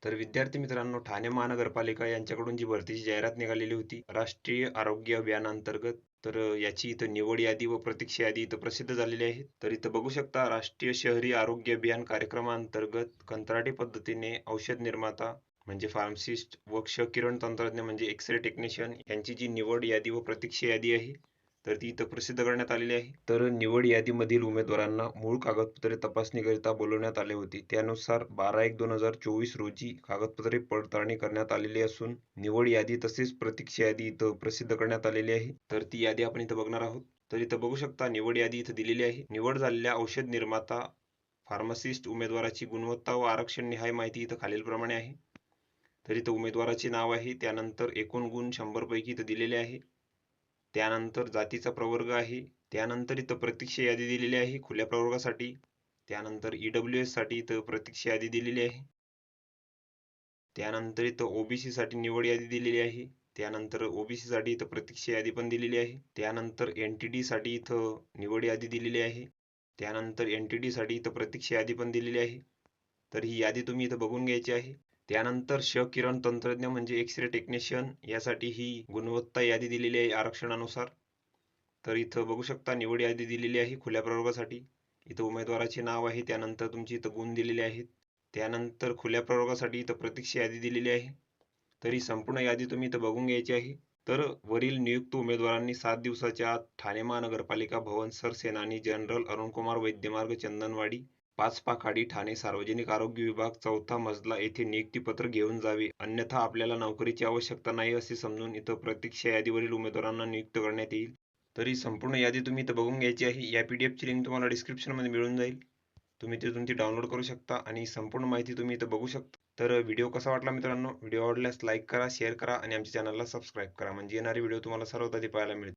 तर विद्यार्थी मित्रांनो, ठाणे महानगरपालिका यांच्याकडून जी भरतीची जाहिरात निघालेली होती राष्ट्रीय आरोग्य अभियान अंतर्गत, तर याची इथं निवड यादी व प्रतीक्षा यादी इथं प्रसिद्ध झालेली आहे. तर इथं बघू शकता, राष्ट्रीय शहरी आरोग्य अभियान कार्यक्रमांतर्गत कंत्राटी पद्धतीने औषध निर्माता म्हणजे फार्मासिस्ट व क्षकिरण तंत्रज्ञ म्हणजे एक्सरे टेक्निशियन यांची जी निवड यादी व प्रतीक्षा यादी आहे तर ती इथं प्रसिद्ध करण्यात आलेली आहे. तर निवड यादीमधील उमेदवारांना मूळ कागदपत्रे तपासणीकरिता बोलवण्यात आले होते. त्यानुसार 12/1/2024 रोजी कागदपत्रे पडताळणी करण्यात आलेली असून निवड यादी तसेच प्रतीक्षा यादी इथं प्रसिद्ध करण्यात आलेली आहे. तर ती यादी आपण इथं बघणार आहोत. तर इथं बघू शकता, निवड यादी इथं दिलेली आहे. निवड झालेल्या औषध निर्माता फार्मासिस्ट उमेदवाराची गुणवत्ता व आरक्षण निहाय माहिती इथं खालीलप्रमाणे आहे. तर इथं उमेदवाराचे नाव आहे, त्यानंतर एकूण गुण 100 पैकी इथं दिलेले आहे. त्यानंतर जातीचा प्रवर्ग आहे. त्यानंतर इथं प्रतीक्षा यादी दिलेली आहे खुल्या प्रवर्गासाठी. त्यानंतर EWS साठी इथं प्रतीक्षा यादी दिलेली आहे. त्यानंतर इथं OBC साठी निवड यादी दिलेली आहे. त्यानंतर OBC साठी इथं प्रतीक्षा यादी पण दिलेली आहे. त्यानंतर NTD साठी इथं निवड यादी दिलेली आहे. त्यानंतर NTD साठी इथं प्रतीक्षा यादी पण दिलेली आहे. तर ही यादी तुम्ही इथं बघून घ्यायची आहे. त्यानंतर क्षकिरण तंत्रज्ञ म्हणजे एक्सरे टेक्निशियन यासाठी ही गुणवत्ता यादी दिलेली आहे आरक्षणानुसार. तर इथं बघू शकता, निवड यादी दिलेली आहे खुल्या प्रवर्गासाठी. इथं उमेदवाराचे नाव आहे, त्यानंतर तुमची इथं गुण दिलेले आहेत. त्यानंतर खुल्या प्रवर्गासाठी इथं प्रतीक्षा यादी दिलेली आहे. तर ही संपूर्ण यादी तुम्ही इथं बघून घ्यायची आहे. तर वरील नियुक्त उमेदवारांनी 7 दिवसाच्या आत ठाणे महानगरपालिका भवन सरसेनानी जनरल अरुणकुमार वैद्यमार्ग चंदनवाडी 5 पाखाडी ठाणे सार्वजनिक आरोग्य विभाग 4था मजला येथे नियुक्तीपत्र घेऊन जावे, अन्यथा आपल्याला नोकरीची आवश्यकता नाही असे समजून इथं प्रतीक्षा यादीवरील उमेदवारांना नियुक्त करण्यात येईल. तर ही संपूर्ण यादी तुम्ही इथं बघून घ्यायची आहे. या PDF ची लिंक तुम्हाला डिस्क्रिप्शनमध्ये मिळून जाईल. तुम्ही तिथून ती डाउनलोड करू शकता आणि संपूर्ण माहिती तुम्ही इथं बघू शकता. तर व्हिडिओ कसा वाटला मित्रांनो? व्हिडिओ आवडल्यास लाईक करा, शेअर करा आणि आमच्या चॅनलला सबस्क्राईब करा, म्हणजे येणारे व्हिडिओ तुम्हाला सर्वात आधी पाहायला मिळतील.